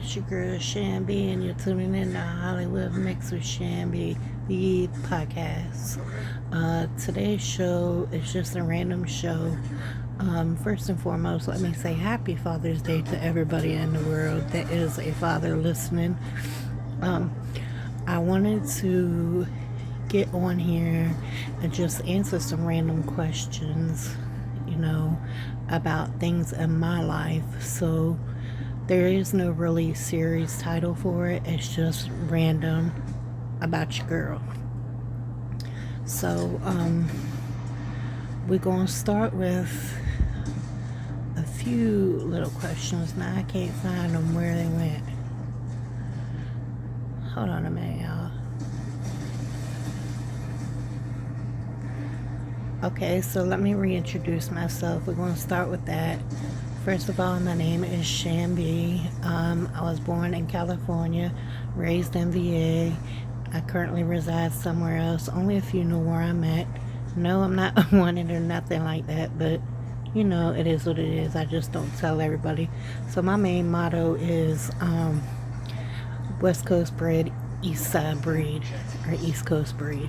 It's your girl Shambi, and you're tuning in to Hollywood Mix with Shambi, the podcast. Today's show is just a random show. First and foremost, let me say Happy Father's Day to everybody in the world that is a father listening. I wanted to get on here and just answer some random questions, about things in my life. So there is no really series title for it. It's just random about your girl. So we're going to start with a few little questions. Now I can't find them where they went. Hold on a minute, y'all. Okay, so let me reintroduce myself. We're going to start with that. First of all, my name is Shambi. I was born in California, raised in VA. I currently reside somewhere else. Only a few know where I'm at. No, I'm not wanted or nothing like that, but it is what it is. I just don't tell everybody. So my main motto is West Coast bred, East Side breed, or East Coast breed.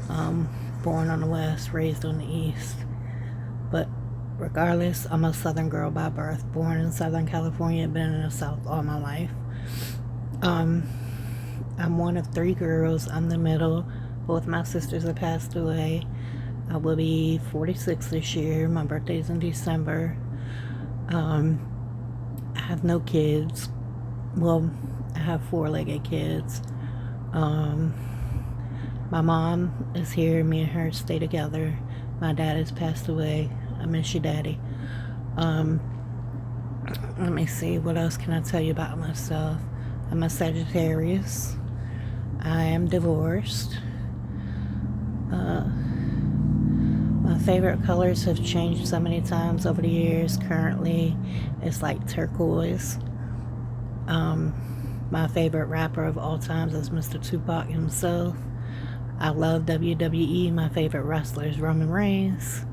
Born on the West, raised on the East. But regardless, I'm a Southern girl by birth. Born in Southern California, been in the South all my life. I'm one of three girls. I'm the middle. Both my sisters have passed away. I will be 46 this year. My birthday's in December. I have no kids. Well, I have four-legged kids. My mom is here. Me and her stay together. My dad has passed away. I miss you, Daddy. Let me see. What else can I tell you about myself? I'm a Sagittarius. I am divorced. My favorite colors have changed so many times over the years. Currently, it's like turquoise. My favorite rapper of all times is Mr. Tupac himself. I love WWE. My favorite wrestler is Roman Reigns.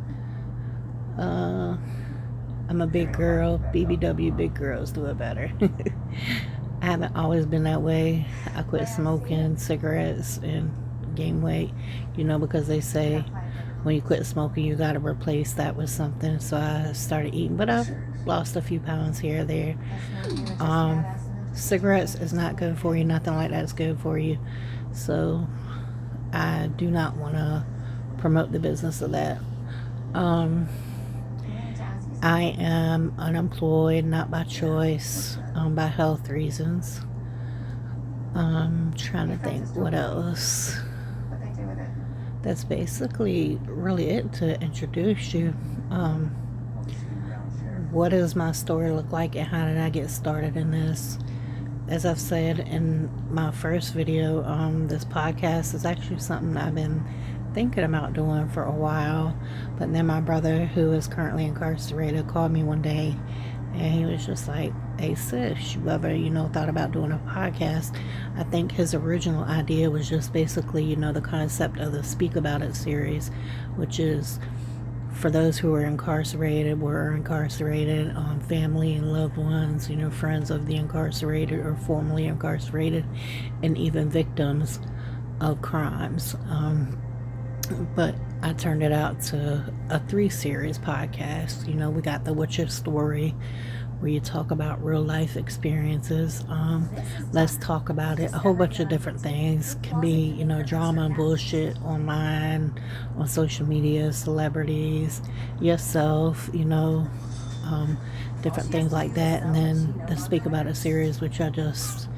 I'm a big girl. BBW, big girls do it better. I haven't always been that way. I quit smoking cigarettes and gained weight, because they say when you quit smoking, you got to replace that with something. So I started eating, but I've lost a few pounds here or there. Cigarettes is not good for you. Nothing like that is good for you. So I do not want to promote the business of that. I am unemployed, not by choice, by health reasons. I'm trying to think what else. That's basically really it to introduce you. What does my story look like and how did I get started in this? As I've said in my first video, this podcast is actually something I've been thinking about doing for a while. But then my brother, who is currently incarcerated, called me one day and he was just like, "Hey sis, you ever, thought about doing a podcast?" I think his original idea was just basically, the concept of the Speak About It series, which is for those who are incarcerated, family and loved ones, friends of the incarcerated or formerly incarcerated, and even victims of crimes. But I turned it out to a 3-series podcast. We got the What's Your Story, where you talk about real life experiences. Let's Talk About It. A whole bunch of different things. Can be, drama and bullshit online, on social media, celebrities, yourself, different things like that. And then the Speak About It series, which I just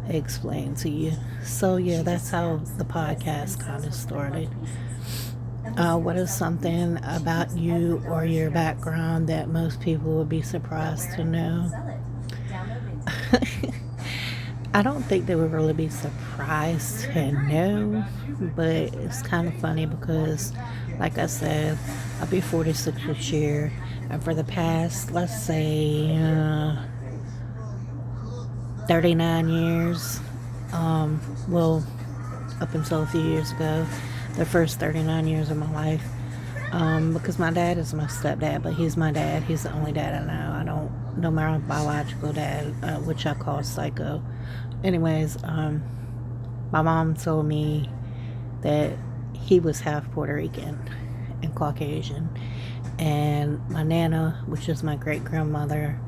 explained to you. So yeah, that's how the podcast kind of started. What is something about you or your background that most people would be surprised to know? I don't think they would really be surprised to know, but it's kind of funny because, like I said, I'll be 46 this year, and for the past, let's say, 39 years, up until a few years ago, the first 39 years of my life, Because my dad is my stepdad, but he's my dad. He's the only dad I know. I don't know my biological dad, which I call psycho. Anyways, my mom told me that he was half Puerto Rican and Caucasian. And my Nana, which is my great grandmother,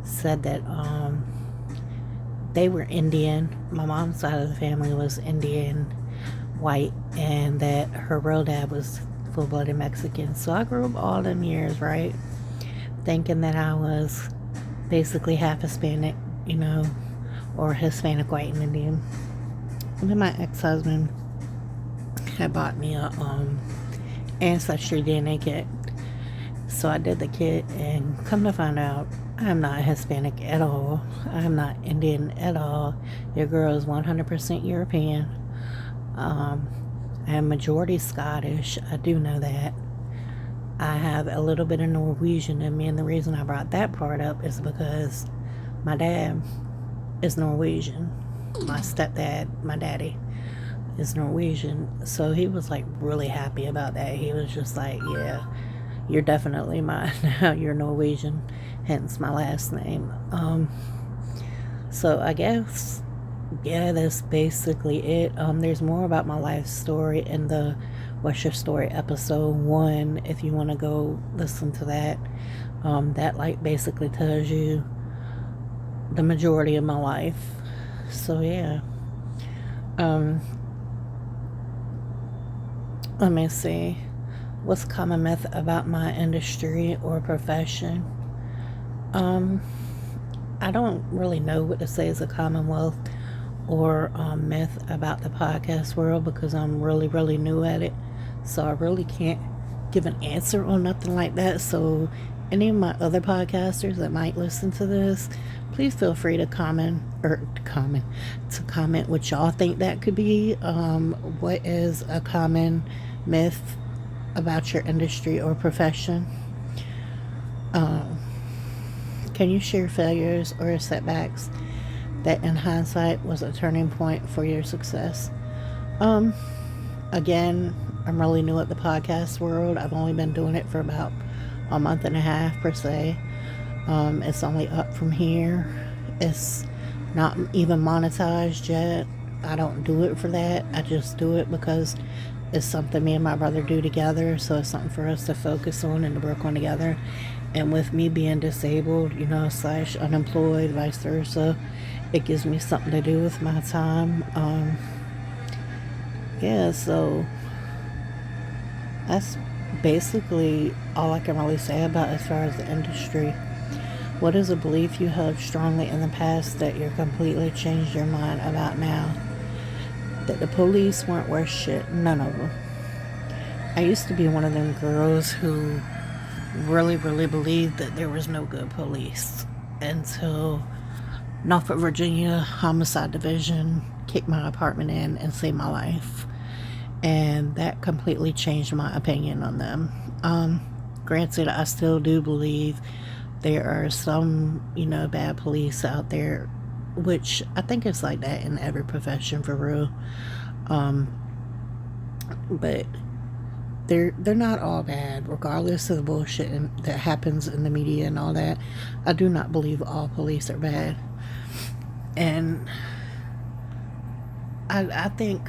said that they were Indian. My mom's side of the family was Indian, white, and that her real dad was full-blooded Mexican. So I grew up all them years, right, thinking that I was basically half Hispanic, or Hispanic, white, and Indian. And then my ex-husband had bought me a ancestry DNA kit. So I did the kit, and come to find out, I'm not Hispanic at all. I'm not Indian at all. Your girl is 100% European. I am majority Scottish. I do know that. I have a little bit of Norwegian in me, and the reason I brought that part up is because my dad is Norwegian. My stepdad, my daddy, is Norwegian. So he was like really happy about that. He was just like, yeah, you're definitely mine now. You're Norwegian, hence my last name. So I guess, yeah, that's basically it. There's more about my life story in the What's Your Story episode 1, if you want to go listen to that. That like basically tells you the majority of my life. So yeah. Let me see. What's a common myth about my industry or profession? I don't really know what to say as a commonwealth or myth about the podcast world, because I'm really, really new at it. So I really can't give an answer on nothing like that. So any of my other podcasters that might listen to this, please feel free to comment what y'all think that could be. What is a common myth about your industry or profession? Can you share failures or setbacks that in hindsight was a turning point for your success? Again, I'm really new at the podcast world. I've only been doing it for about a month and a half per se. It's only up from here. It's not even monetized yet. I don't do it for that. I just do it because it's something me and my brother do together. So it's something for us to focus on and to work on together. And with me being disabled, / unemployed, vice versa, it gives me something to do with my time. Yeah, so that's basically all I can really say about as far as the industry. What is a belief you held strongly in the past that you're completely changed your mind about now? That the police weren't worth shit. None of them. I used to be one of them girls who really, really believed that there was no good police until Norfolk, Virginia Homicide Division kicked my apartment in and saved my life. And that completely changed my opinion on them. Granted, I still do believe there are some, bad police out there, which I think it's like that in every profession for real. But they're not all bad, regardless of the bullshit that happens in the media and all that. I do not believe all police are bad. And I think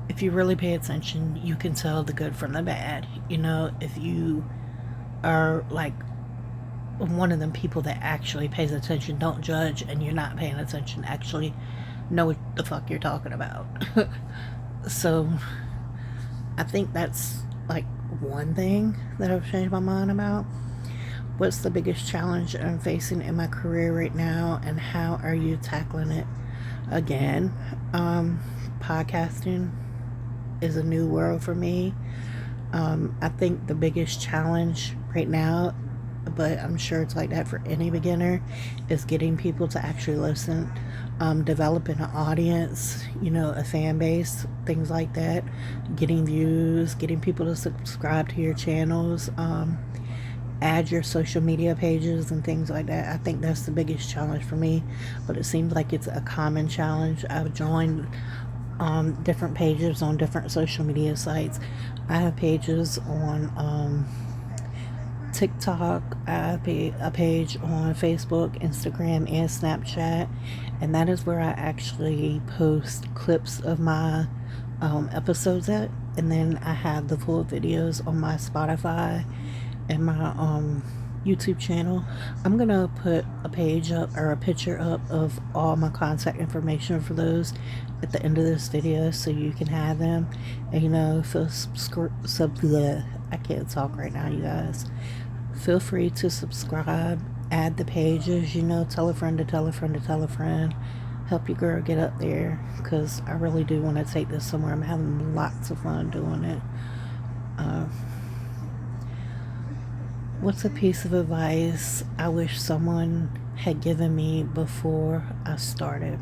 if you really pay attention, you can tell the good from the bad. If you are like one of them people that actually pays attention, don't judge, and you're not paying attention, actually know what the fuck you're talking about. So I think that's like one thing that I've changed my mind about. What's the biggest challenge I'm facing in my career right now, and how are you tackling it? Again, podcasting is a new world for me. I think the biggest challenge right now, but I'm sure it's like that for any beginner, is getting people to actually listen, developing an audience, a fan base, things like that, getting views, getting people to subscribe to your channels, add your social media pages and things like that. I think that's the biggest challenge for me, but it seems like it's a common challenge. I've joined different pages on different social media sites. I have pages on TikTok. I have a page on Facebook, Instagram, and Snapchat, and that is where I actually post clips of my episodes at. And then I have the full videos on my Spotify and my YouTube channel. I'm gonna put a page up or a picture up of all my contact information for those at the end of this video so you can have them. And I can't talk right now, you guys. Feel free to subscribe, add the pages, tell a friend to tell a friend to tell a friend. Help your girl get up there, because I really do want to take this somewhere. I'm having lots of fun doing it. What's a piece of advice I wish someone had given me before I started?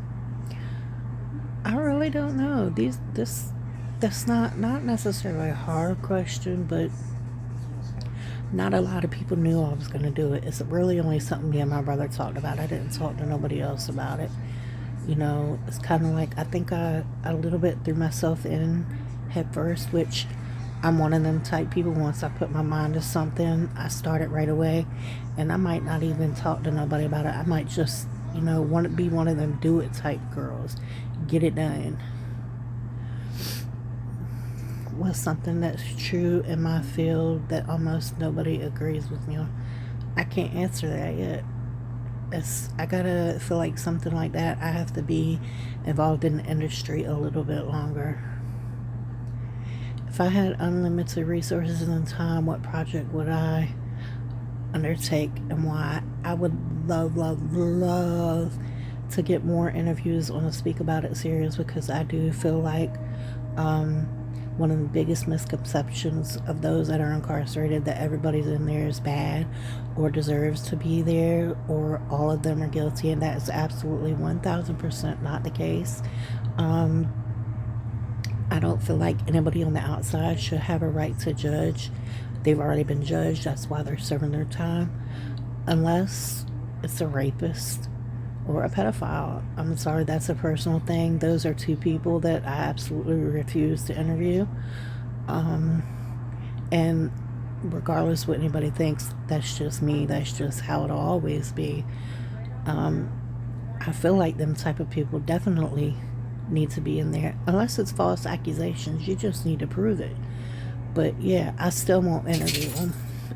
I really don't know. That's not necessarily a hard question, but not a lot of people knew I was going to do it. It's really only something me and my brother talked about. I didn't talk to nobody else about it. It's kind of like, I think I a little bit threw myself in head first, which I'm one of them type people. Once I put my mind to something, I start it right away, and I might not even talk to nobody about it. I might just, want to be one of them do it type girls. Get it done. What's something that's true in my field that almost nobody agrees with me on? I can't answer that yet. I gotta feel like something like that, I have to be involved in the industry a little bit longer. If I had unlimited resources and time, what project would I undertake and why? I would love to get more interviews on the Speak About It series, because I do feel like one of the biggest misconceptions of those that are incarcerated, that everybody's in there is bad or deserves to be there, or all of them are guilty, and that is absolutely 1000% not the case. I don't feel like anybody on the outside should have a right to judge. They've already been judged. That's why they're serving their time. Unless it's a rapist or a pedophile. I'm sorry, that's a personal thing. Those are two people that I absolutely refuse to interview. And regardless what anybody thinks, that's just me. That's just how it'll always be. I feel like them type of people definitely need to be in there. Unless it's false accusations, you just need to prove it. But yeah, I still won't interview them.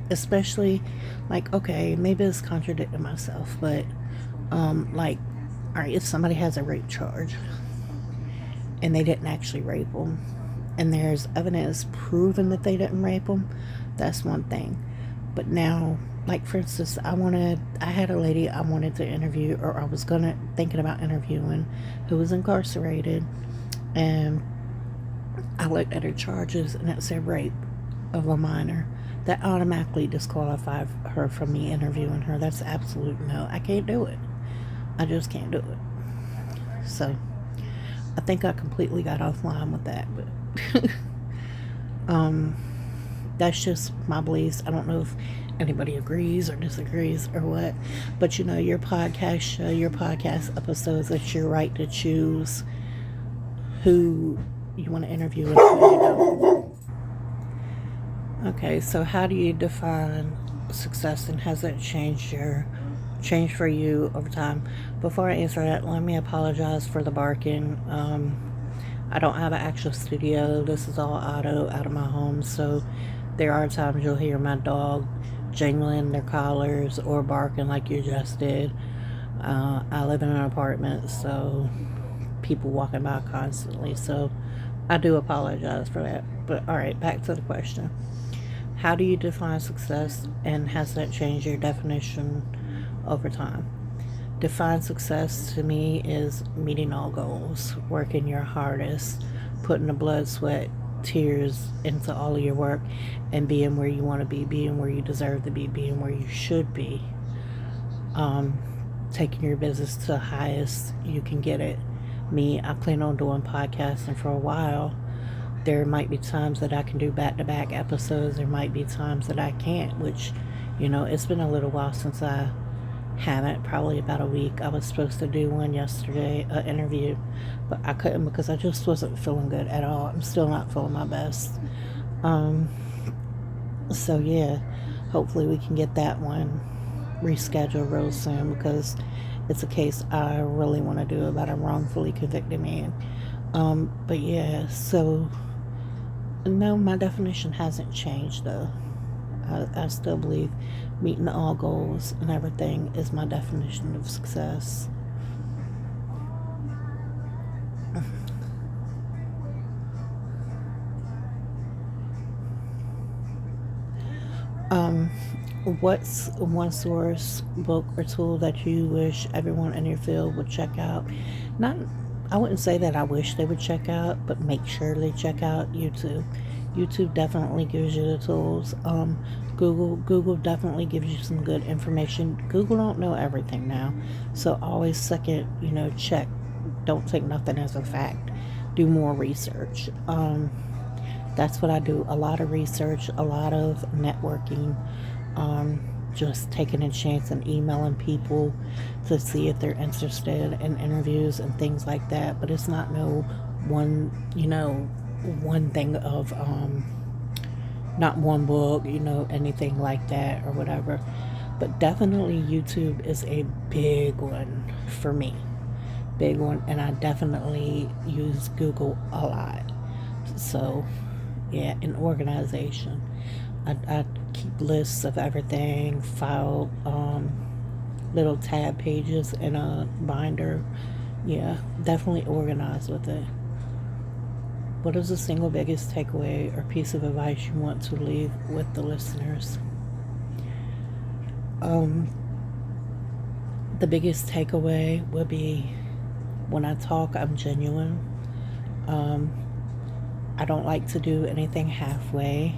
Especially, like, okay, maybe it's contradicting myself, but like, all right, if somebody has a rape charge and they didn't actually rape them, and there's evidence proving that they didn't rape them, that's one thing. But now, like, for instance, I had a lady I wanted to interview, or I was thinking about interviewing, who was incarcerated, and I looked at her charges and it said rape of a minor. That automatically disqualified her from me interviewing her. That's absolute no. I can't do it. I just can't do it. So I think I completely got offline with that, but that's just my beliefs. I don't know if anybody agrees or disagrees or what, but your podcast show, your podcast episodes, it's your right to choose who you want to interview and who you don't. Okay, so how do you define success, and has that changed for you over time? Before I answer that, let me apologize for the barking. I don't have an actual studio. This is all out of my home, so there are times you'll hear my dog jingling their collars or barking like you just did. I live in an apartment, so people walking by constantly, so I do apologize for that. But alright, back to the question. How do you define success, and has that changed your definition over time? Define success to me is meeting all goals, working your hardest, putting the blood, sweat, tears into all of your work, and being where you want to be, being where you deserve to be, being where you should be. Taking your business to the highest you can get it. Me, I plan on doing podcasting for a while. There might be times that I can do back-to-back episodes. There might be times that I can't, which, it's been a little while since I haven't, probably about a week. I was supposed to do one yesterday, an interview, but I couldn't because I just wasn't feeling good at all. I'm still not feeling my best. Um, so yeah, hopefully we can get that one rescheduled real soon because it's a case I really want to do about a wrongfully convicted man. But yeah, so no, my definition hasn't changed though. I still believe meeting all goals and everything is my definition of success. Um, what's one source, book, or tool that you wish everyone in your field would check out? Not, I wouldn't say that I wish they would check out, but make sure they check out YouTube. YouTube definitely gives you the tools. Google definitely gives you some good information. Google don't know everything now, so always second, check. Don't take nothing as a fact. Do more research. That's what I do. A lot of research, a lot of networking, um, just taking a chance and emailing people to see if they're interested in interviews and things like that. But it's not no one, one thing of, not one book, anything like that or whatever. But definitely YouTube is a big one for me. Big one. And I definitely use Google a lot. So yeah, in organization. I keep lists of everything, file little tab pages in a binder. Yeah, definitely organized with it. What is the single biggest takeaway or piece of advice you want to leave with the listeners? Um, the biggest takeaway would be when I talk, I'm genuine. Um, I don't like to do anything halfway.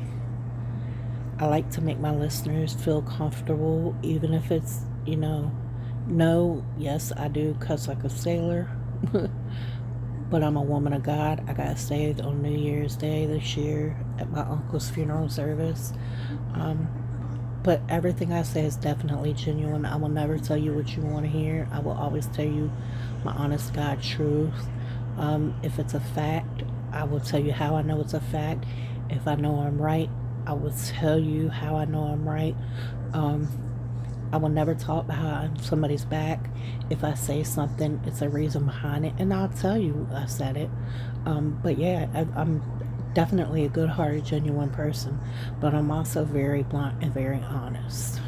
I like to make my listeners feel comfortable, even if it's, no, yes, I do cuss like a sailor, but I'm a woman of God. I got saved on New Year's Day this year at my uncle's funeral service. Um, but everything I say is definitely genuine. I will never tell you what you want to hear. I will always tell you my honest God truth. If it's a fact, I will tell you how I know it's a fact. If I know I'm right, I will tell you how I know I'm right. Um, I will never talk behind somebody's back. If I say something, it's a reason behind it, and I'll tell you I said it. But yeah, I'm definitely a good-hearted, genuine person, but I'm also very blunt and very honest.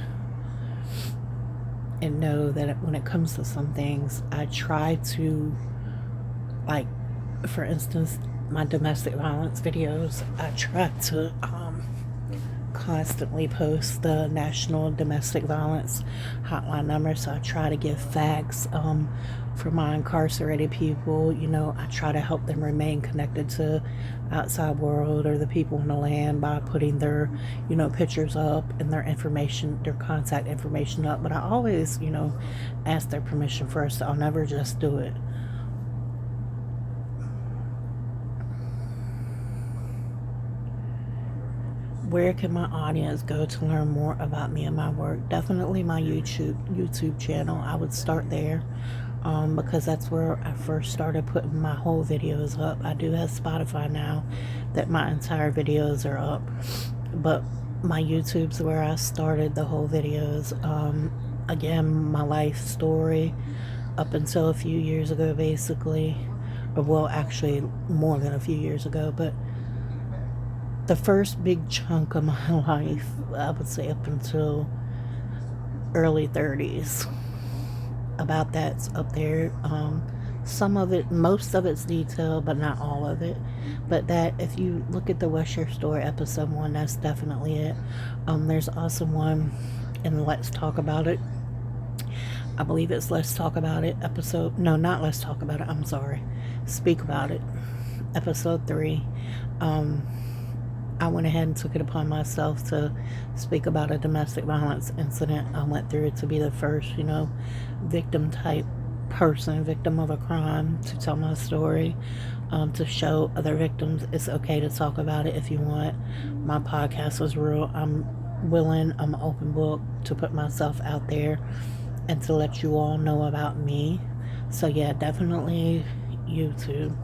And know that when it comes to some things, I try to, like, for instance, my domestic violence videos, I try to constantly post the National Domestic Violence Hotline number. So I try to give facts for my incarcerated people. I try to help them remain connected to outside world or the people in the land by putting their, pictures up and their information, their contact information up. But I always, ask their permission first. I'll never just do it. Where can my audience go to learn more about me and my work? Definitely my YouTube channel. I would start there because that's where I first started putting my whole videos up. I do have Spotify now that my entire videos are up, but my YouTube's where I started the whole videos. Again, my life story up until a few years ago, basically, or well, actually more than a few years ago, but the first big chunk of my life, I would say up until early 30s. About that's up there. Some of it, most of it's detailed, but not all of it. But that, if you look at the What's Your Story episode 1, that's definitely it. There's also one in Let's Talk About It. I believe it's Let's Talk About It episode. No, not Let's Talk About It. I'm sorry. Speak About It. Episode 3. I went ahead and took it upon myself to speak about a domestic violence incident I went through, to be the first, victim type person, victim of a crime, to tell my story, to show other victims it's okay to talk about it if you want. My podcast was real. I'm willing, I'm an open book to put myself out there and to let you all know about me. So yeah, definitely YouTube.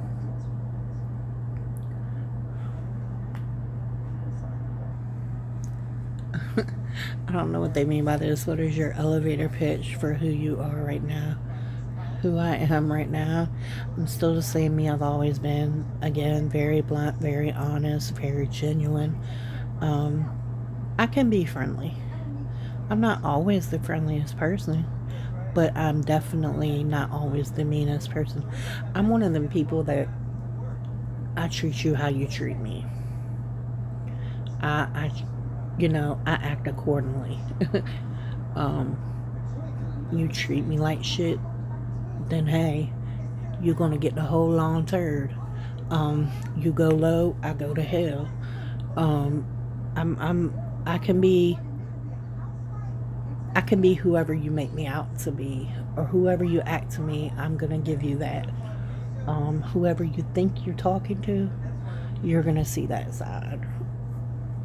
I don't know what they mean by this. What is your elevator pitch for who you are right now? Who I am right now. I'm still the same me I've always been. Again, very blunt, very honest, very genuine. Um, I can be friendly. I'm not always the friendliest person, but I'm definitely not always the meanest person. I'm one of them people that I treat you how you treat me. I I act accordingly. um, you treat me like shit, then hey, you're gonna get the whole long turd. You go low, I go to hell. Um, I'm I can be whoever you make me out to be, or whoever you act to me. I'm gonna give you that. Whoever you think you're talking to, you're gonna see that side.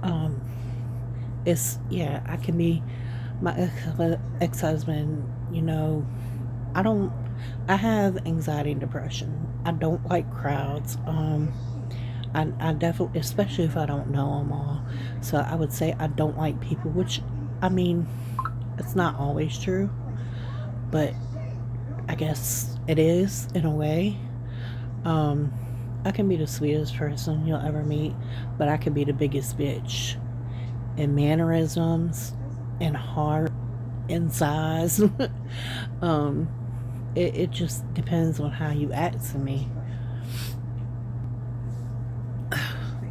Um, it's yeah, I can be my ex husband. I don't. I have anxiety and depression. I don't like crowds. I definitely, especially if I don't know them all. So I would say I don't like people, which, I mean, it's not always true, but I guess it is in a way. Um, I can be the sweetest person you'll ever meet, but I can be the biggest bitch in mannerisms, in heart, in size. um, it just depends on how you act to me.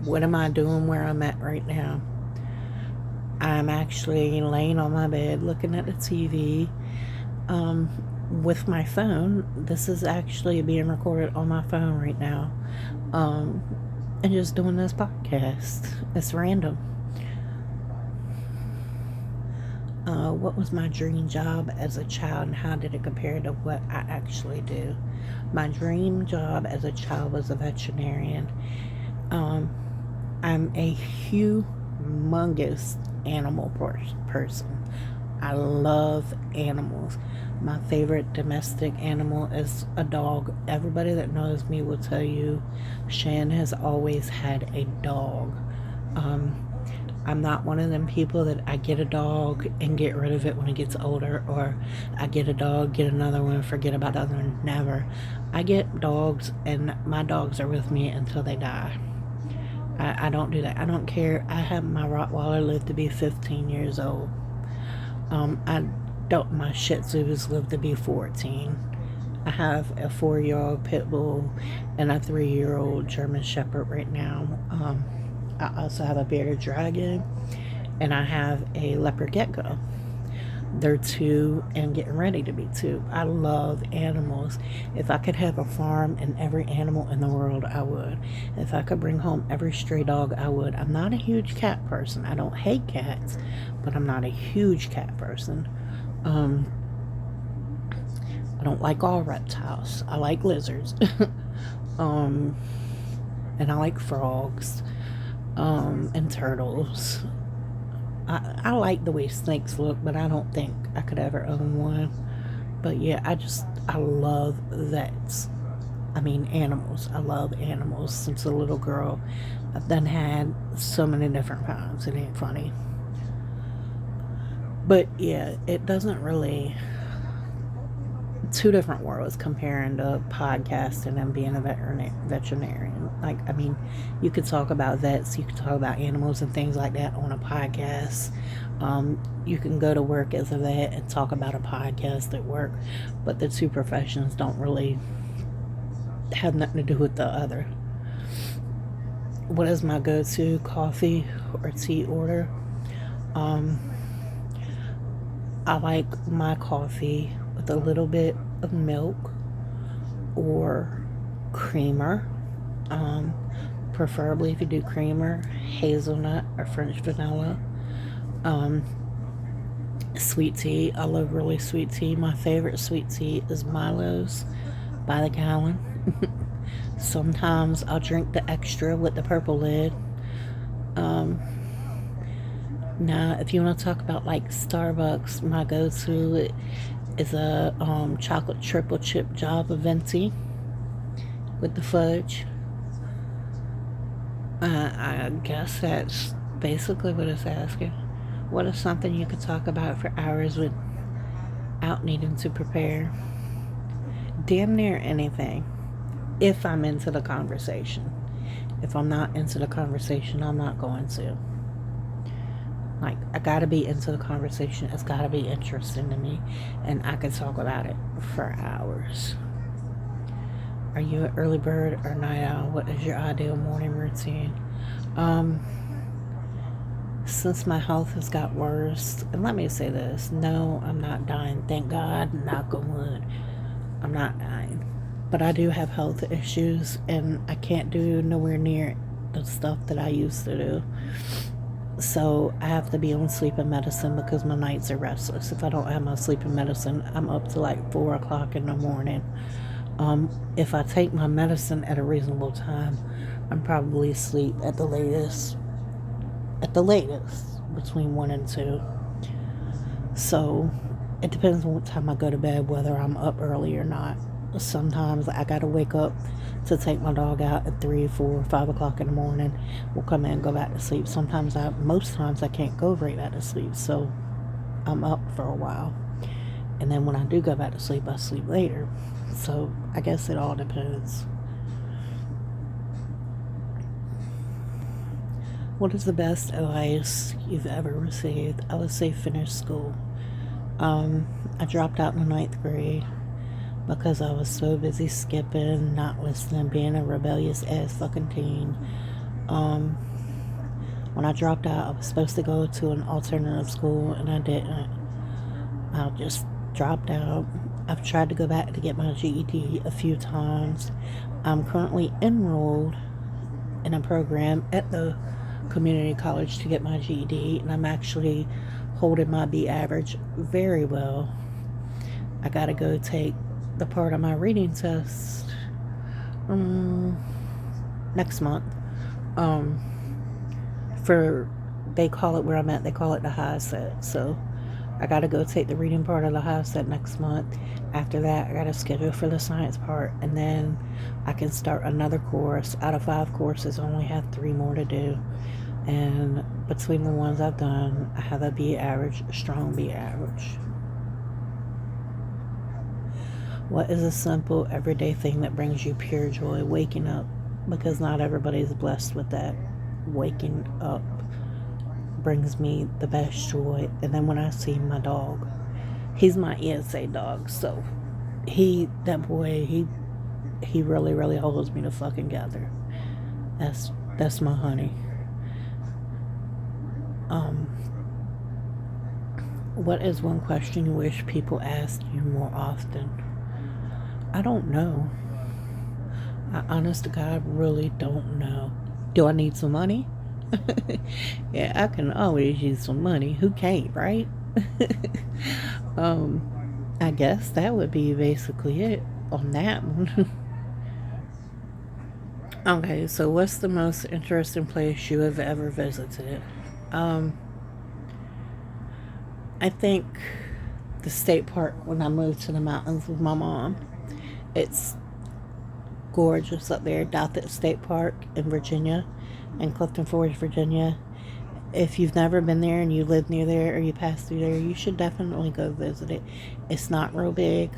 What am I doing where I'm at right now? I'm actually laying on my bed looking at the TV um, with my phone. This is actually being recorded on my phone right now. Um, and just doing this podcast. It's random. What was my dream job as a child and how did it compare to what I actually do? My dream job as a child was a veterinarian. Um, I'm a humongous animal person. I love animals. My favorite domestic animal is a dog. Everybody that knows me will tell you Shan has always had a dog. Um, I'm not one of them people that I get a dog and get rid of it when it gets older, or I get a dog, get another one, forget about the other one. Never. I get dogs, and my dogs are with me until they die. I don't do that. I don't care. I have my Rottweiler live to be 15 years old. I don't. My Shih Tzus live to be 14. I have a 4-year-old pit bull and a 3-year-old German Shepherd right now. I also have a bearded dragon, and I have a leopard gecko. They're 2 and getting ready to be 2. I love animals. If I could have a farm and every animal in the world, I would. If I could bring home every stray dog, I would. I'm not a huge cat person. I don't hate cats, but I'm not a huge cat person. Um, I don't like all reptiles. I like lizards. um, and I like frogs. And turtles. I like the way snakes look, but I don't think I could ever own one. But yeah, I love vets. I mean, animals. I love animals since a little girl. I've done had so many different kinds. It ain't funny. But yeah, it doesn't really. Two different worlds comparing to podcasting and being a veterinarian. Like, I mean, you could talk about vets, you could talk about animals and things like that on a podcast. You can go to work as a vet and talk about a podcast at work, but the two professions don't really have nothing to do with the other. What is my go-to coffee or tea order? Um, I like my coffee with a little bit of milk or creamer. Um, Preferably, if you do creamer, hazelnut or French vanilla. Um, Sweet tea. I love really sweet tea. My favorite sweet tea is Milo's by the gallon. Sometimes I'll drink the extra with the purple lid. Um, Now, if you want to talk about like Starbucks, my go-to is a chocolate triple chip Java Venti with the fudge. I guess that's basically what it's asking. What is something you could talk about for hours without needing to prepare? Damn near anything, if I'm into the conversation. If I'm not into the conversation, I'm not going to. Like, I gotta be into the conversation. It's gotta be interesting to me, and I can talk about it for hours. Are you an early bird or night owl? What is your ideal morning routine? Um, since my health has got worse, and let me say this: no, I'm not dying. Thank God, knock on wood. I'm not dying, but I do have health issues, and I can't do nowhere near the stuff that I used to do. So I have to be on sleeping medicine because my nights are restless. If I don't have my sleeping medicine, I'm up to like 4 o'clock in the morning. If I take my medicine at a reasonable time, I'm probably asleep at the latest, between 1 and 2. So it depends on what time I go to bed, whether I'm up early or not. Sometimes I gotta wake up to take my dog out at 3, 4, 5 o'clock in the morning. We'll come in and go back to sleep. Most times I can't go right back to sleep, so I'm up for a while. And then when I do go back to sleep, I sleep later. So I guess it all depends. What is the best advice you've ever received? I would say finish school. I dropped out in the 9th grade because I was so busy skipping, not listening, being a rebellious ass fucking teen. When I dropped out, I was supposed to go to an alternative school, and I didn't. I just dropped out. I've tried to go back to get my GED a few times. I'm currently enrolled in a program at the community college to get my GED, and I'm actually holding my B average very well. I gotta go take the part of my reading test next month. For they call it where I'm at, they call it the high set. So I gotta go take the reading part of the high set next month. After that, I gotta schedule for the science part, and then I can start another course. Out of 5 courses, I only have 3 more to do. And between the ones I've done, I have a B average, a strong B average. What is a simple, everyday thing that brings you pure joy? Waking up, because not everybody's blessed with that. Waking up brings me the best joy. And then when I see my dog, he's my ESA dog, so that boy, he really, really holds me the fucking together. That's my honey. What is one question you wish people asked you more often? I don't know. I honest to God really don't know. Do I need some money? Yeah, I can always use some money. Who can't, right? I guess that would be basically it on that one. Okay, so what's the most interesting place you have ever visited? I think the state park when I moved to the mountains with my mom. It's gorgeous up there, Douthit State Park in Virginia, in Clifton Forge, Virginia. If you've never been there and you live near there or you pass through there, you should definitely go visit it. It's not real big.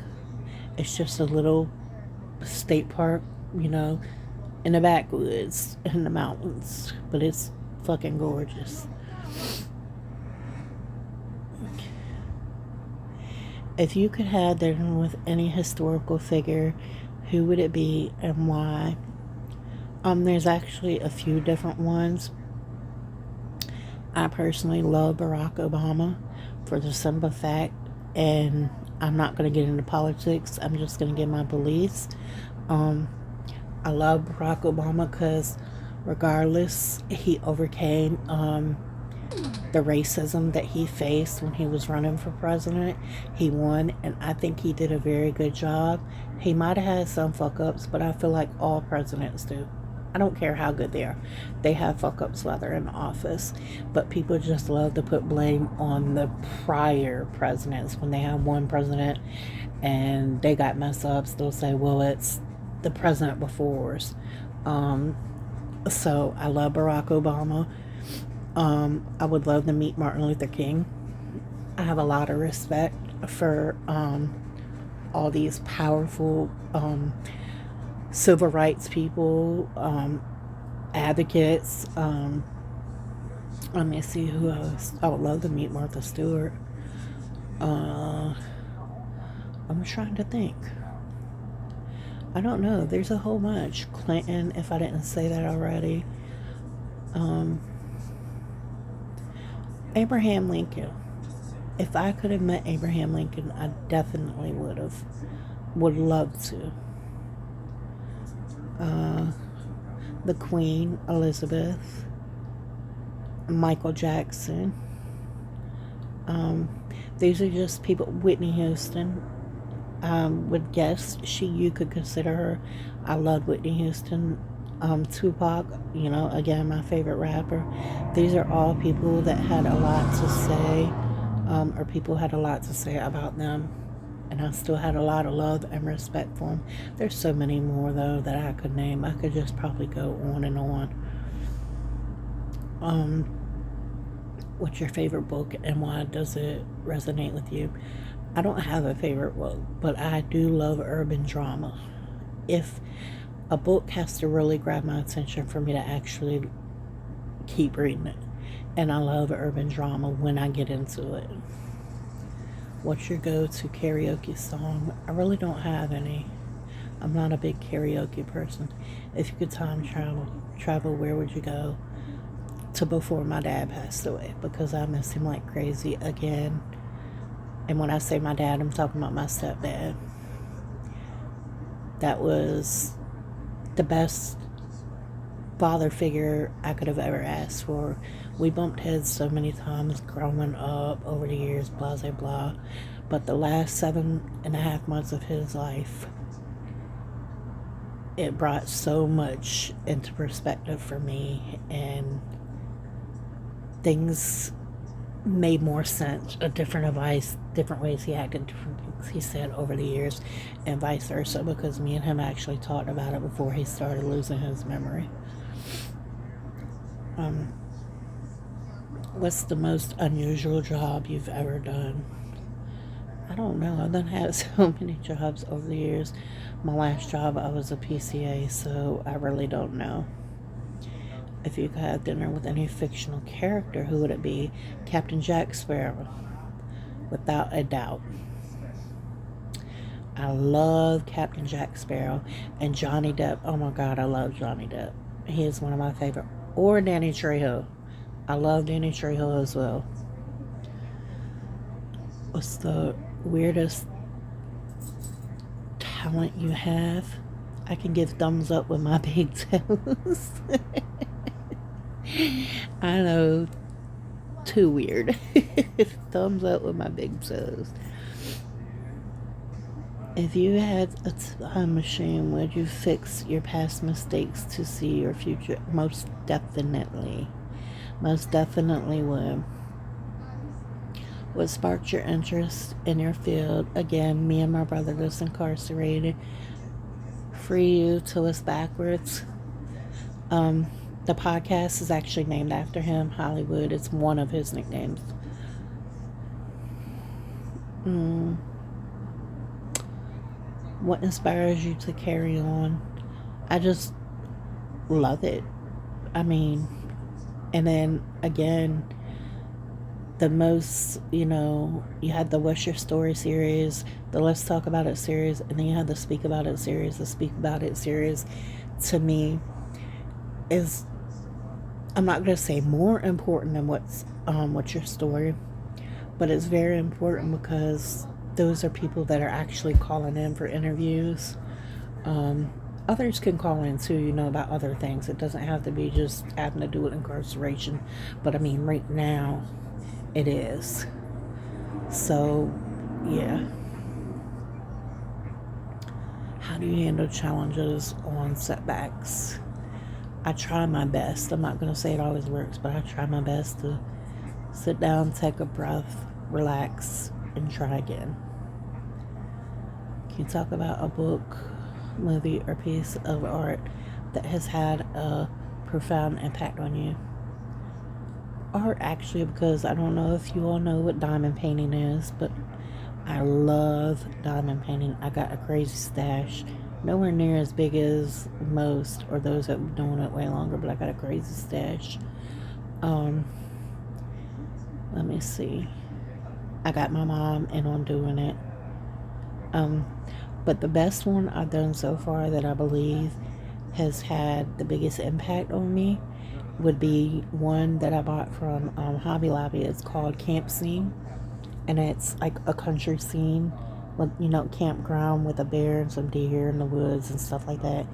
It's just a little state park, in the backwoods, in the mountains. But it's fucking gorgeous. If you could have dinner with any historical figure, who would it be and why? There's actually a few different ones. I personally love Barack Obama for the simple fact, and I'm not going to get into politics, I'm just going to give my beliefs. I love Barack Obama because regardless, he overcame the racism that he faced when he was running for president. He won, and I think he did a very good job. He might have had some fuck ups, but I feel like all presidents do. I don't care how good they are. They have fuck ups while they're in the office. But people just love to put blame on the prior presidents. When they have one president and they got mess ups, they'll say, well, it's the president before's. So I love Barack Obama. I would love to meet Martin Luther King. I have a lot of respect for all these powerful civil rights people, advocates. Let me see who else. I would love to meet Martha Stewart. I'm trying to think. I don't know. There's a whole bunch. Clinton, if I didn't say that already. Abraham Lincoln. If I could have met Abraham Lincoln, I definitely would have. Would love to. The Queen, Elizabeth. Michael Jackson. These are just people. Whitney Houston. Would guess you could consider her. I love Whitney Houston. Tupac, again, my favorite rapper. These are all people that had a lot to say, or people had a lot to say about them, and I still had a lot of love and respect for them. There's so many more, though, that I could name. I could just probably go on and on. What's your favorite book, and why does it resonate with you? I don't have a favorite book, but I do love urban drama. If a book has to really grab my attention for me to actually keep reading it. And I love urban drama when I get into it. What's your go-to karaoke song? I really don't have any. I'm not a big karaoke person. If you could time travel, where would you go? To before my dad passed away, because I miss him like crazy again. And when I say my dad, I'm talking about my stepdad. That was the best father figure I could have ever asked for. We bumped heads so many times growing up over the years, blah, blah, blah. But the last 7.5 months of his life, it brought so much into perspective for me, and things made more sense. A different advice, different ways he acted, different things he said over the years, and vice versa, because me and him actually talked about it before he started losing his memory. What's the most unusual job you've ever done? I don't know. I've done had so many jobs over the years. My last job, I was a PCA, so I really don't know. If you could have dinner with any fictional character, who would it be? Captain Jack Sparrow, without a doubt. I love Captain Jack Sparrow. And Johnny Depp. Oh my God, I love Johnny Depp. He is one of my favorite. Or Danny Trejo. I love Danny Trejo as well. What's the weirdest talent you have? I can give thumbs up with my big toes. I know, too weird. Thumbs up with my big toes. If you had a time machine, would you fix your past mistakes to see your future? Most definitely. Most definitely would. What sparked your interest in your field? Again, me and my brother was incarcerated. Free you till it's backwards. The podcast is actually named after him, Hollywood. It's one of his nicknames. What inspires you to carry on? I just love it. I mean, and then again, the most, you had the What's Your Story series, the Let's Talk About It series, and then you had the Speak About It series. The Speak About It series, to me, is, I'm not going to say more important than What's Your Story, but it's very important because those are people that are actually calling in for interviews. Others can call in too, about other things. It doesn't have to be just having to do with incarceration, but I mean, right now, it is. So, yeah. How do you handle challenges on setbacks? I try my best. I'm not going to say it always works, but I try my best to sit down, take a breath, relax, and try again. Can you talk about a book, movie, or piece of art that has had a profound impact on you? Art, actually, because I don't know if you all know what diamond painting is, but I love diamond painting. I got a crazy stash. Nowhere near as big as most or those that have been doing it way longer, but I got a crazy stash. Um, Let me see. I got my mom in on doing it. Um, but the best one I've done so far that I believe has had the biggest impact on me would be one that I bought from Hobby Lobby. It's called Camp Scene, and it's like a country scene, with, campground with a bear and some deer in the woods and stuff like that.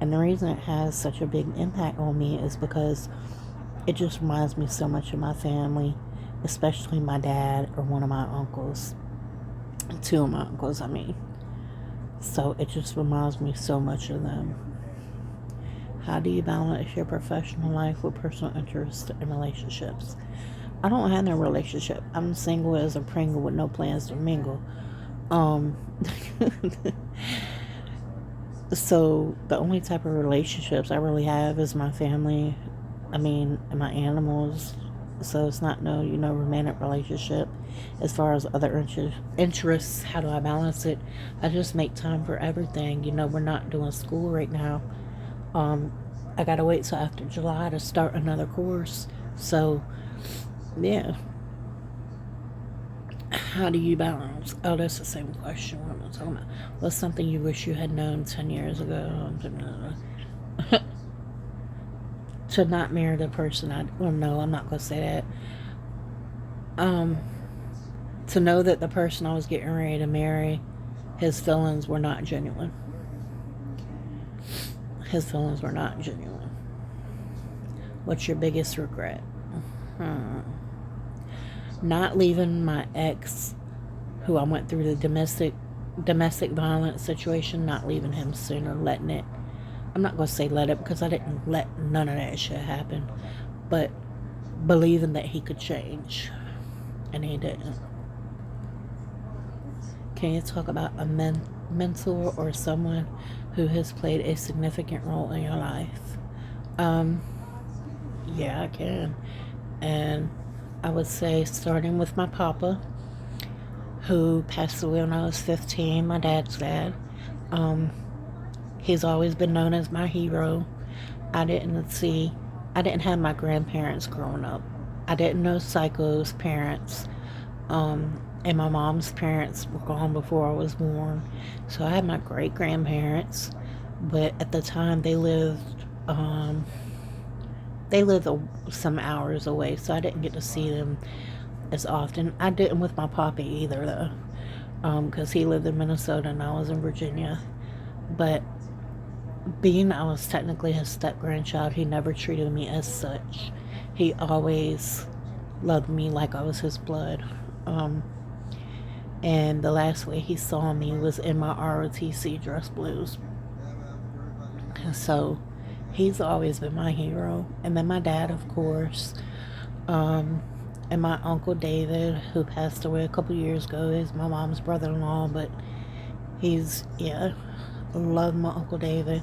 And the reason it has such a big impact on me is because it just reminds me so much of my family, especially my dad or one of my uncles. Two of my uncles, I mean. So it just reminds me so much of them. How do you balance your professional life with personal interests and relationships? I don't have no relationship. I'm single as a Pringle with no plans to mingle. Um, so the only type of relationships I really have is my family. I mean, and my animals. So it's not no, romantic relationship. As far as other interests, how do I balance it? I just make time for everything. We're not doing school right now. Um, I gotta wait till after July to start another course. So, yeah. How do you balance? Oh, that's the same question. What am I talking about? What's something you wish you had known 10 years ago? To not marry the person well, no, I'm not gonna say that. Um, to know that the person I was getting ready to marry, his feelings were not genuine. His feelings were not genuine. What's your biggest regret? Not leaving my ex, who I went through the domestic violence situation, not leaving him sooner, letting it. I'm not gonna say let it, because I didn't let none of that shit happen, but believing that he could change, and he didn't. Can you talk about a mentor or someone who has played a significant role in your life? Um, yeah, I can. And I would say, starting with my papa, who passed away when I was 15, my dad's dad. Um, he's always been known as my hero. I didn't have my grandparents growing up. I didn't know Psycho's parents. And my mom's parents were gone before I was born. So I had my great grandparents, but at the time they lived some hours away, so I didn't get to see them as often. I didn't with my papa either, though, because he lived in Minnesota and I was in Virginia. But being I was technically his step grandchild, he never treated me as such. He always loved me like I was his blood. And the last way he saw me was in my ROTC dress blues. So he's always been my hero. And then my dad, of course. And my Uncle David, who passed away a couple years ago, is my mom's brother-in-law, but love my Uncle David.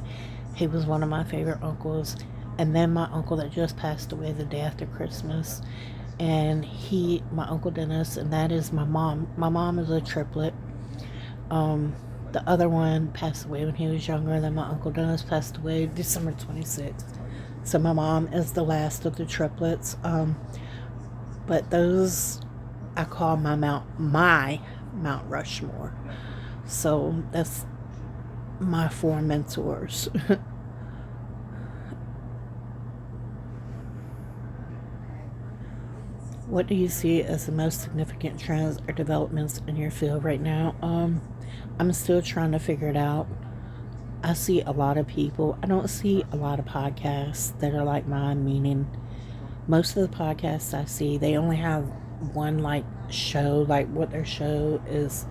He was one of my favorite uncles. And then my uncle that just passed away the day after Christmas. And my Uncle Dennis, and that is my mom. My mom is a triplet. The other one passed away when he was younger. Then my Uncle Dennis passed away December 26th. So my mom is the last of the triplets. But those I call my Mount Rushmore. So that's my 4 mentors. What do you see as the most significant trends or developments in your field right now? I'm still trying to figure it out. I see a lot of people. I don't see a lot of podcasts that are like mine, meaning most of the podcasts I see, they only have one show, like what their show is.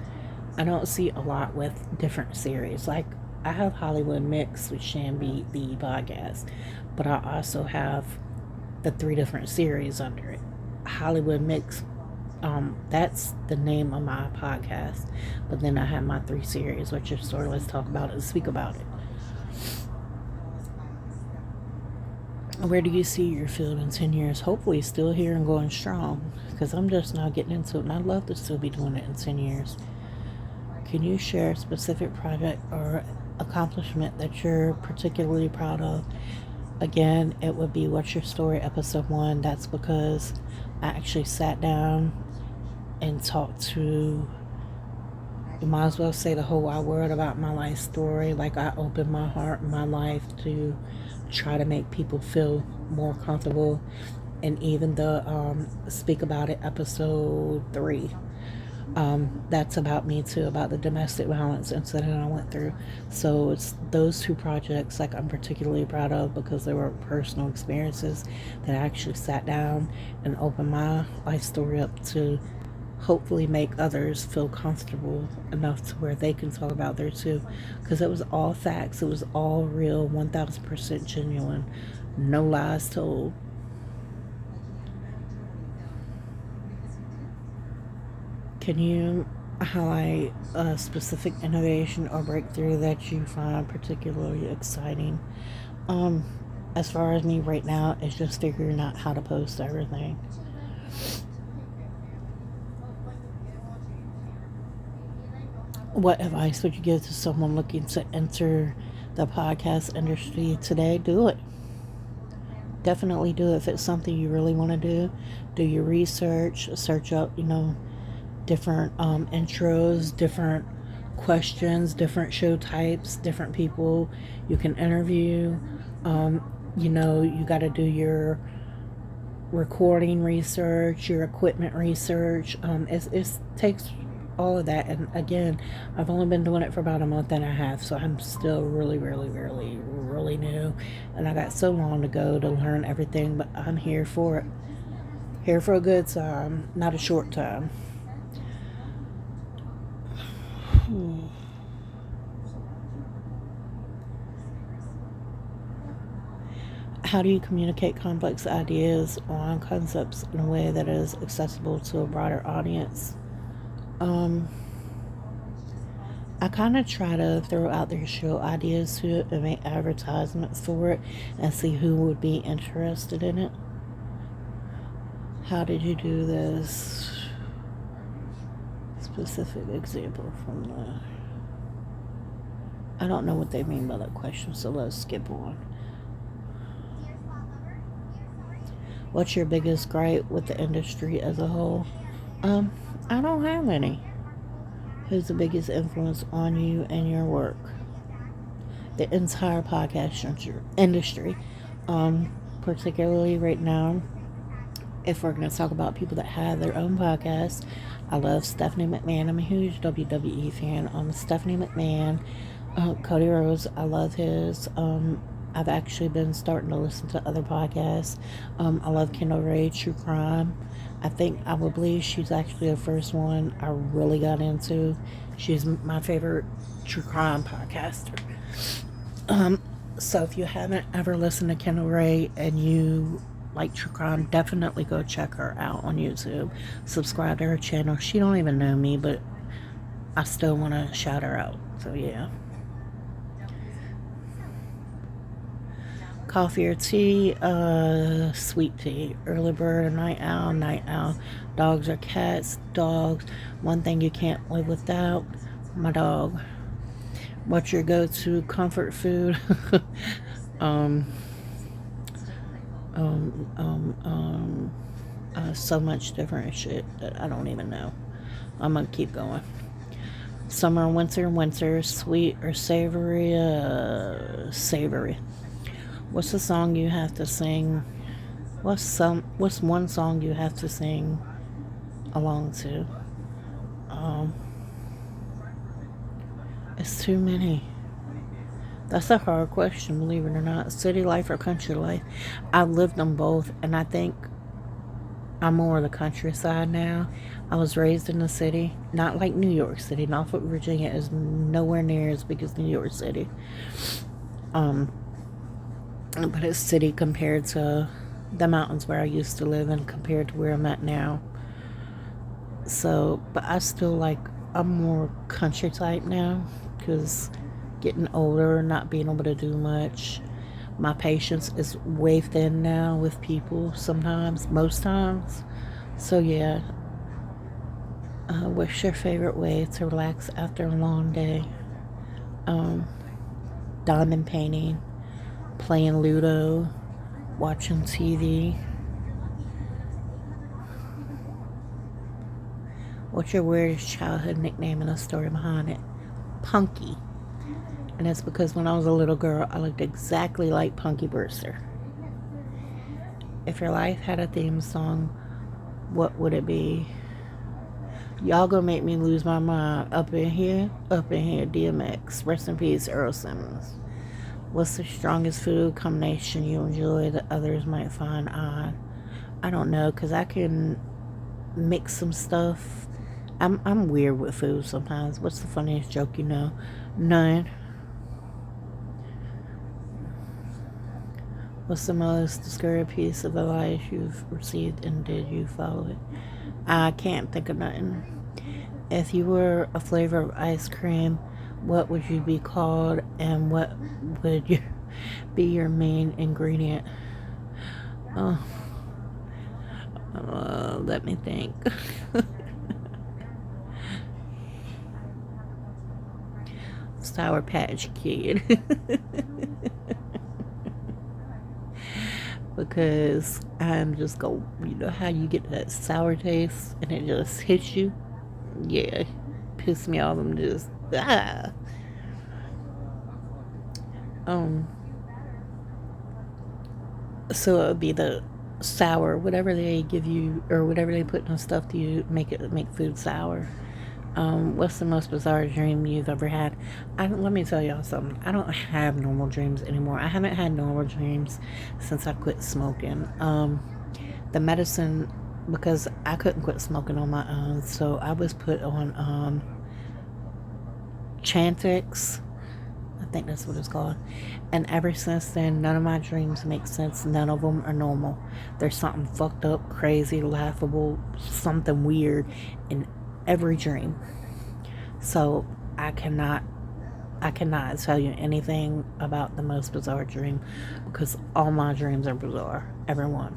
I don't see a lot with different series. Like I have Hollywood Mix with Shambi, the podcast, but I also have the 3 different series under it. Hollywood Mix, that's the name of my podcast. But then I have my 3 series, which is sort of let's talk about it and speak about it. Where do you see your field in 10 years? Hopefully, still here and going strong, because I'm just now getting into it, and I'd love to still be doing it in 10 years. Can you share a specific project or accomplishment that you're particularly proud of? Again, it would be What's Your Story, episode 1. That's because I actually sat down and talked to, you might as well say, the whole wide world about my life story. Like, I opened my heart and my life to try to make people feel more comfortable. And even the Speak About It, episode 3. That's about me too, about the domestic violence incident I went through. So it's those 2 projects like I'm particularly proud of because they were personal experiences that I actually sat down and opened my life story up to hopefully make others feel comfortable enough to where they can talk about their too. Because it was all facts, it was all real, 1000% genuine, no lies told. Can you highlight a specific innovation or breakthrough that you find particularly exciting? Um, as far as me right now, it's just figuring out how to post everything. What advice would you give to someone looking to enter the podcast industry today? Do it. Definitely do it. If it's something you really want to do your research, search up, different intros, different questions, different show types, different people you can interview. You got to do your recording research, your equipment research. It takes all of that. And again, I've only been doing it for about a month and a half, so I'm still really, really, really, really new. And I got so long to go to learn everything, but I'm here for it. Here for a good time, not a short time. How do you communicate complex ideas or concepts in a way that is accessible to a broader audience? I kind of try to throw out their show ideas to it and make advertisements for it and see who would be interested in it. How did you do this? Specific example from the... I don't know what they mean by that question, so let's skip on. What's your biggest gripe with the industry as a whole? I don't have any. Who's the biggest influence on you and your work? The entire podcast industry. Particularly right now, if we're going to talk about people that have their own podcasts, I love Stephanie McMahon. I'm a huge WWE fan. Stephanie McMahon, Cody Rhodes, I love his. I've actually been starting to listen to other podcasts. I love Kendall Ray, True Crime. I would believe she's actually the first one I really got into. She's my favorite true crime podcaster. So if you haven't ever listened to Kendall Ray and you like true crime, definitely go check her out on YouTube. Subscribe to her channel. She don't even know me, but I still want to shout her out. So yeah. Coffee or tea? Sweet tea. Early bird or night owl? Night owl. Dogs or cats? Dogs. One thing you can't live without? My dog. What's your go-to comfort food? So much different shit that I don't even know. I'm gonna keep going. Summer and winter? Winter. Sweet or savory? Savory. What's the song you have to sing? What's one song you have to sing along to? It's too many. That's a hard question, believe it or not. City life or country life? I've lived them both, and I think I'm more the countryside now. I was raised in the city, not like New York City. Norfolk, Virginia is nowhere near as big as New York City. Um, but it's city compared to the mountains where I used to live and compared to where I'm at now. So, but I still like, I'm more country type now because getting older, not being able to do much. My patience is way thin now with people sometimes, most times. So, yeah. What's your favorite way to relax after a long day? Um, Diamond painting, playing Ludo, watching TV. What's your weirdest childhood nickname and a story behind it? Punky. And it's because when I was a little girl, I looked exactly like Punky Brewster. If your life had a theme song, what would it be? Y'all gonna make me lose my mind. Up in here, DMX. Rest in peace, Earl Simmons. What's the strongest food combination you enjoy that others might find odd? I don't know, because I can mix some stuff. I'm weird with food sometimes. What's the funniest joke you know? None. What's the most discouraging piece of advice you've received and did you follow it? I can't think of nothing. If you were a flavor of ice cream, what would you be called and what would be your main ingredient? Oh, let me think. Sour Patch Kid. Because I'm just you know how you get that sour taste and it just hits you? Yeah, piss me off. I'm just, ah. Um, so it would be the sour, whatever they give you, or whatever they put in the stuff to you, make food sour. What's the most bizarre dream you've ever had? Let me tell y'all something. I don't have normal dreams anymore. I haven't had normal dreams since I quit smoking. The medicine, because I couldn't quit smoking on my own, so I was put on Chantix. I think that's what it's called. And ever since then, none of my dreams make sense. None of them are normal. There's something fucked up, crazy, laughable, something weird in every dream. So I cannot tell you anything about the most bizarre dream because all my dreams are bizarre. Everyone.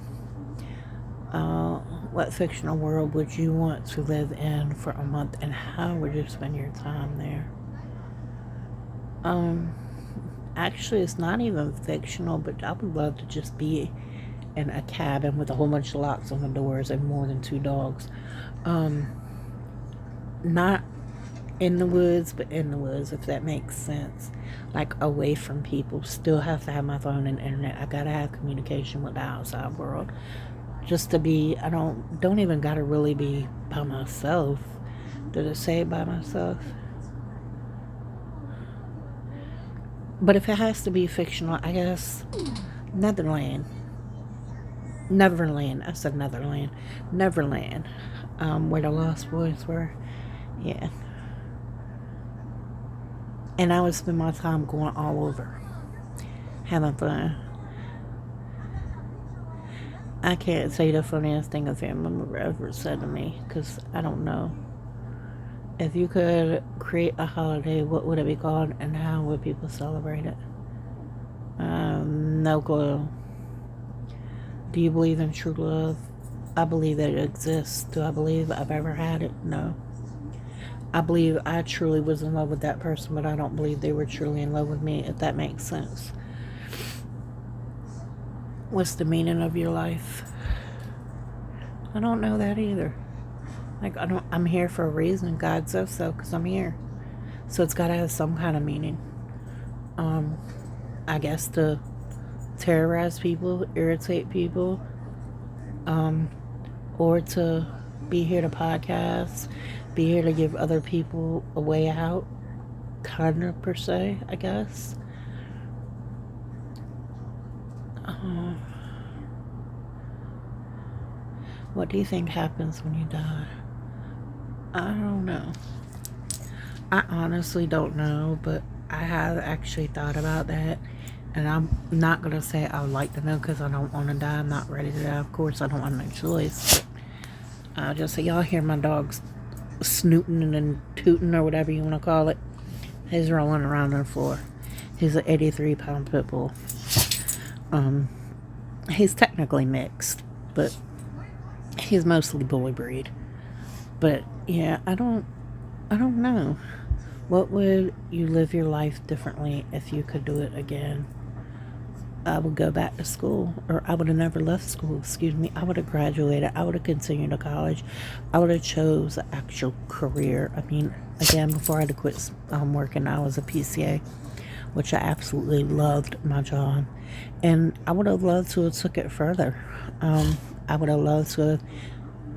What fictional world would you want to live in for a month and how would you spend your time there? Actually, it's not even fictional, but I would love to just be in a cabin with a whole bunch of locks on the doors and more than 2 dogs. Not in the woods, but in the woods, if that makes sense. Like away from people. Still have to have my phone and internet. I gotta have communication with the outside world. Just to be, I don't even gotta really be by myself. Did it say by myself? But if it has to be fictional, I guess Netherland. Neverland. I said Netherland. Neverland. Where the Lost Boys were. Yeah. And I would spend my time going all over. Having fun. I can't say the funniest thing a family member ever said to me. Because I don't know. If you could create a holiday, what would it be called and how would people celebrate it? No clue. Do you believe in true love? I believe that it exists. Do I believe I've ever had it? No. I believe I truly was in love with that person, but I don't believe they were truly in love with me, if that makes sense. What's the meaning of your life? I don't know that either. Like, I'm here for a reason. God says so, because I'm here. So it's got to have some kind of meaning. I guess to terrorize people, irritate people, or to be here to podcast, be here to give other people a way out, kind of per se, I guess. What do you think happens when you die? I don't know. I honestly don't know, but I have actually thought about that. And I'm not going to say I would like to know because I don't want to die. I'm not ready to die. Of course, I don't have no choice. But I'll just say, y'all hear my dog's snooting and tooting or whatever you want to call it. He's rolling around on the floor. He's an 83-pound pit bull. He's technically mixed, but he's mostly bully breed. But yeah, I don't know. What would you live your life differently if you could do it again? I would go back to school, or I would have never left school, excuse me. I would have graduated. I would have continued to college. I would have chose an actual career. I mean, again, before I had to quit working, I was a PCA, which I absolutely loved my job. And I would have loved to have took it further. I would have loved to have,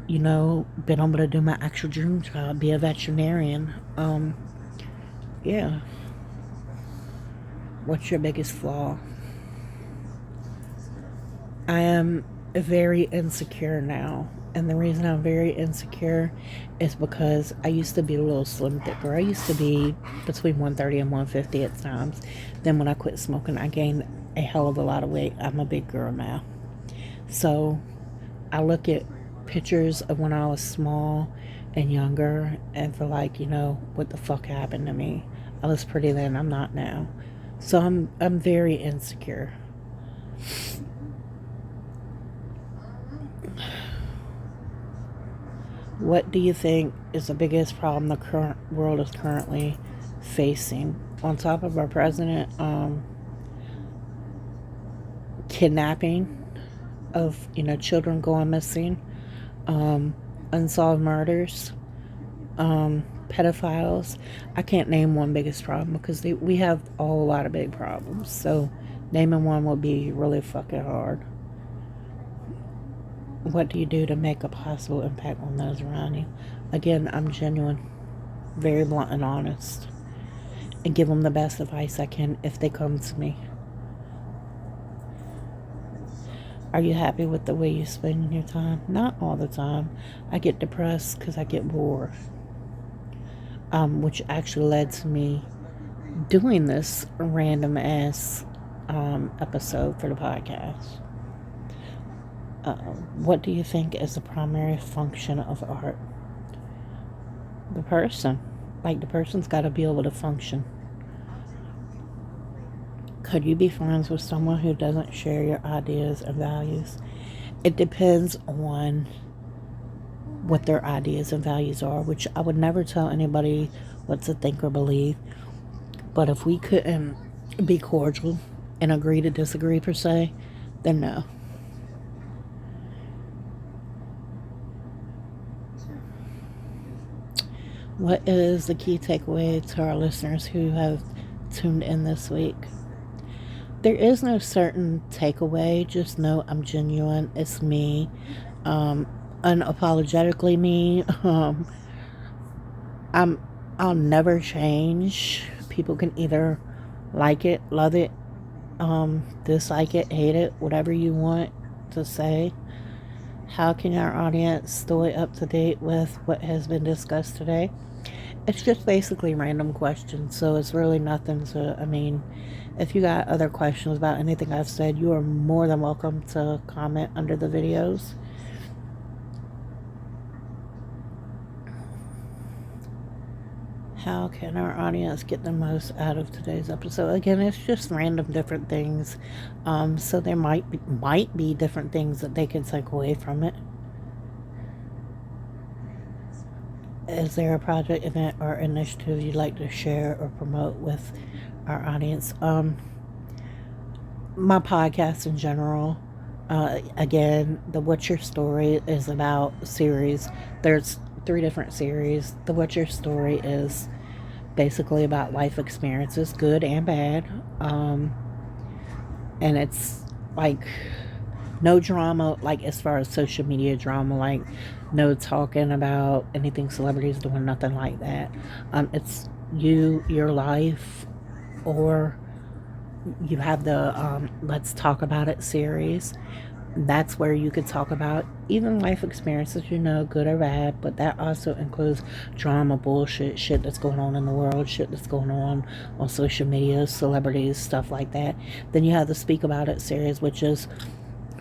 been able to do my actual dream job, be a veterinarian. Yeah. What's your biggest flaw? I am very insecure now. And the reason I'm very insecure is because I used to be a little slim thicker. I used to be between 130 and 150 at times. Then when I quit smoking, I gained a hell of a lot of weight. I'm a big girl now. So I look at pictures of when I was small and younger and feel like, what the fuck happened to me? I was pretty then, I'm not now. So I'm very insecure. What do you think is the biggest problem the current world is currently facing? On top of our president, kidnapping of children going missing, unsolved murders, pedophiles. I can't name one biggest problem because we have a whole lot of big problems. So naming one will be really fucking hard. What do you do to make a possible impact on those around you? Again, I'm genuine, very blunt and honest, and give them the best advice I can if they come to me. Are you happy with the way you spend your time? Not all the time. I get depressed because I get bored, which actually led to me doing this random ass episode for the podcast. What do you think is the primary function of art? The person. Like, the person's got to be able to function. Could you be friends with someone who doesn't share your ideas and values? It depends on what their ideas and values are, which I would never tell anybody what to think or believe. But if we couldn't be cordial and agree to disagree per se, then no. What is the key takeaway to our listeners who have tuned in this week? There is no certain takeaway. Just know I'm genuine. It's me. Unapologetically me. I'll never change. People can either like it, love it, dislike it, hate it, whatever you want to say. How can our audience stay up to date with what has been discussed today? It's just basically random questions, so it's really nothing if you got other questions about anything I've said, you are more than welcome to comment under the videos. How can our audience get the most out of today's episode? Again, it's just random different things. So there might be different things that they can take away from it. Is there a project, event, or initiative you'd like to share or promote with our audience? My podcast in general. Again, the What's Your Story is about series. There's 3 different series. The What's Your Story is basically about life experiences, good and bad. And it's like no drama, like as far as social media drama, like no talking about anything celebrities doing, nothing like that. It's your life, or you have the Let's Talk About It series. That's where you could talk about even life experiences, good or bad, but that also includes drama, bullshit, shit that's going on in the world, shit that's going on social media, celebrities, stuff like that. Then you have the Speak About It series, which is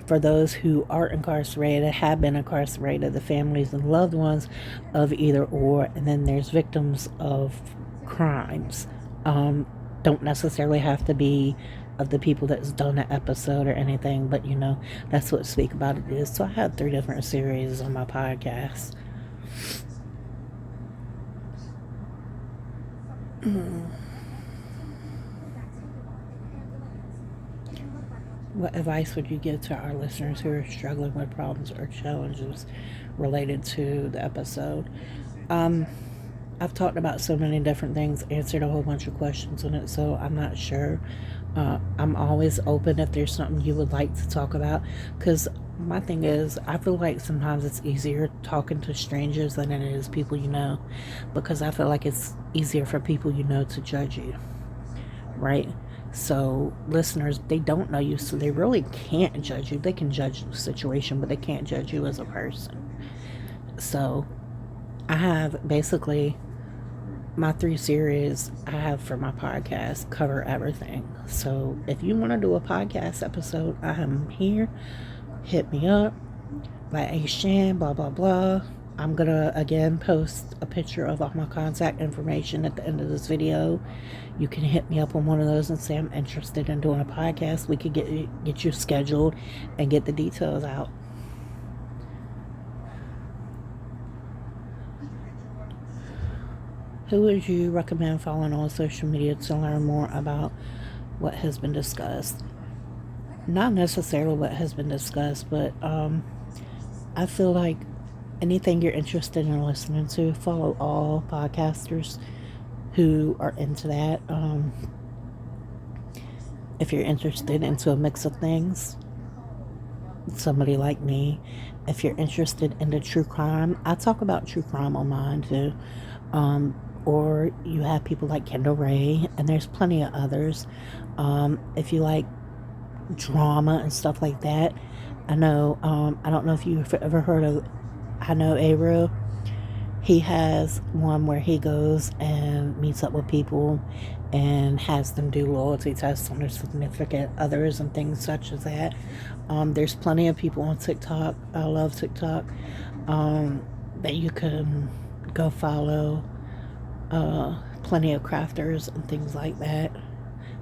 for those who are incarcerated, have been incarcerated, the families and loved ones of either or, and then there's victims of crimes. Don't necessarily have to be of the people that's done an episode or anything, but that's what Speak About It is. So I have 3 different series on my podcast. What advice would you give to our listeners who are struggling with problems or challenges related to the episode? I've talked about so many different things, answered a whole bunch of questions on it, so I'm not sure. I'm always open if there's something you would like to talk about, because my thing is, I feel like sometimes it's easier talking to strangers than it is people because I feel like it's easier for people to judge you, right? So listeners, they don't know you, so they really can't judge you. They can judge the situation, but they can't judge you as a person. So I have basically my 3 series I have for my podcast cover everything. So if you want to do a podcast episode, I am here. Hit me up. Like, hey Shan, blah blah blah. I'm gonna again post a picture of all my contact information at the end of this video. You can hit me up on one of those and say I'm interested in doing a podcast. We could get you scheduled and get the details out. Who would you recommend following on social media to learn more about what has been discussed? Not necessarily what has been discussed, but I feel like anything you're interested in listening to, follow all podcasters who are into that. If you're interested into a mix of things, somebody like me. If you're interested into true crime, I talk about true crime on mine too. Or you have people like Kendall Ray, and there's plenty of others. If you like drama and stuff like that, I know, I don't know if you've ever heard of I Know Aero. He has one where he goes and meets up with people and has them do loyalty tests on their significant others and things such as that. There's plenty of people on TikTok. I love TikTok, that you can go follow. Plenty of crafters and things like that.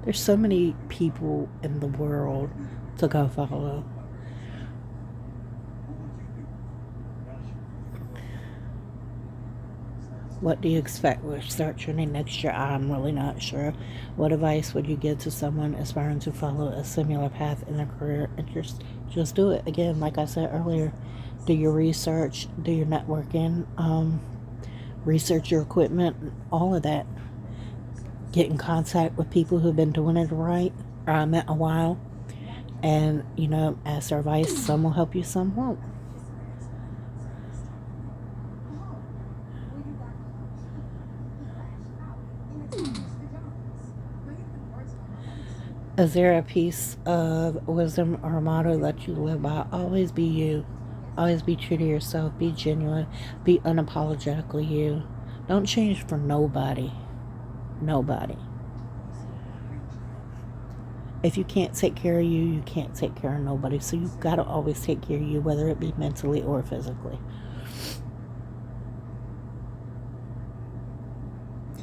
There's so many people in the world to go follow. What do you expect with start training next year? I'm really not sure. What advice would you give to someone aspiring to follow a similar path in their career interest? Just do it. Again, like I said earlier, do your research, do your networking, research your equipment, all of that. Get in contact with people who've been doing it right a while, and ask their advice. Some will help you, some won't. Is there a piece of wisdom or motto that you live by? Always be you. Always be true to yourself. Be genuine. Be unapologetically you. Don't change for nobody. Nobody. If you can't take care of you, you can't take care of nobody. So you've got to always take care of you, whether it be mentally or physically.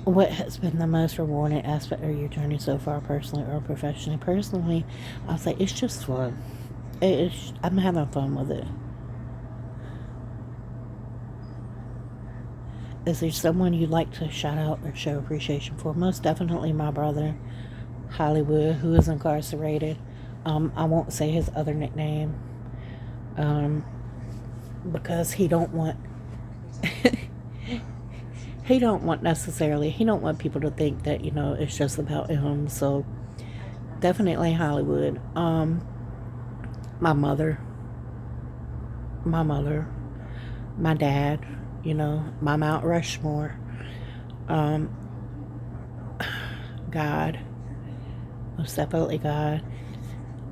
What has been the most rewarding aspect of your journey so far, personally or professionally? Personally, I'll say it's just fun. I'm having fun with it. Is there someone you'd like to shout out or show appreciation for? Most definitely my brother, Hollywood, who is incarcerated. I won't say his other nickname, because he don't want he don't want people to think that it's just about him. So definitely Hollywood. My mother, my dad, my Mount Rushmore, God, most definitely God,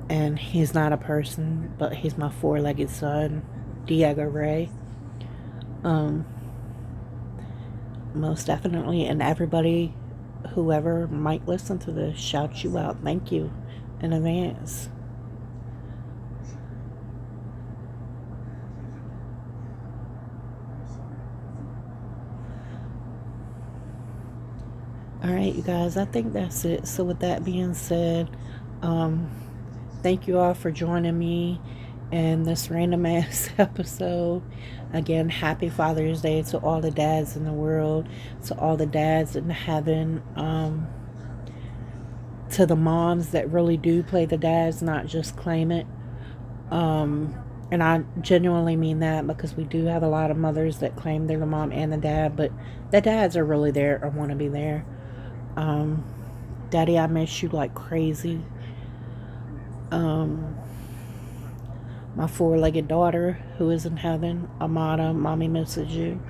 And he's not a person, but he's my four-legged son, Diego Ray. Most definitely. And everybody, whoever might listen to this, shout you out. Thank you in advance. All right, you guys, I think that's it. So with that being said, thank you all for joining me in this random ass episode. Again, happy Father's Day to all the dads in the world, to all the dads in heaven, to the moms that really do play the dads, not just claim it. And I genuinely mean that, because we do have a lot of mothers that claim they're the mom and the dad, but the dads are really there or want to be there. Daddy, I miss you like crazy. My four-legged daughter who is in heaven, Amada, mommy misses you.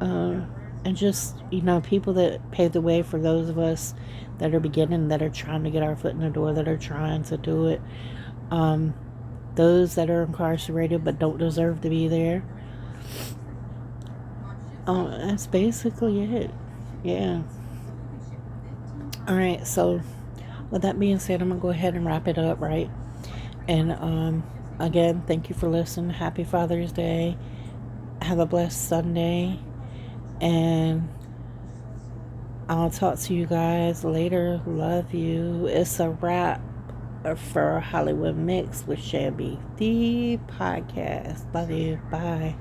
And just, people that pave the way for those of us that are beginning, that are trying to get our foot in the door, that are trying to do it. Those that are incarcerated but don't deserve to be there. That's basically it. Yeah. Alright, so with that being said, I'm going to go ahead and wrap it up, right? And again, thank you for listening. Happy Father's Day. Have a blessed Sunday. And I'll talk to you guys later. Love you. It's a wrap for Hollywood Mix with Shabby, the podcast. Love you. Bye.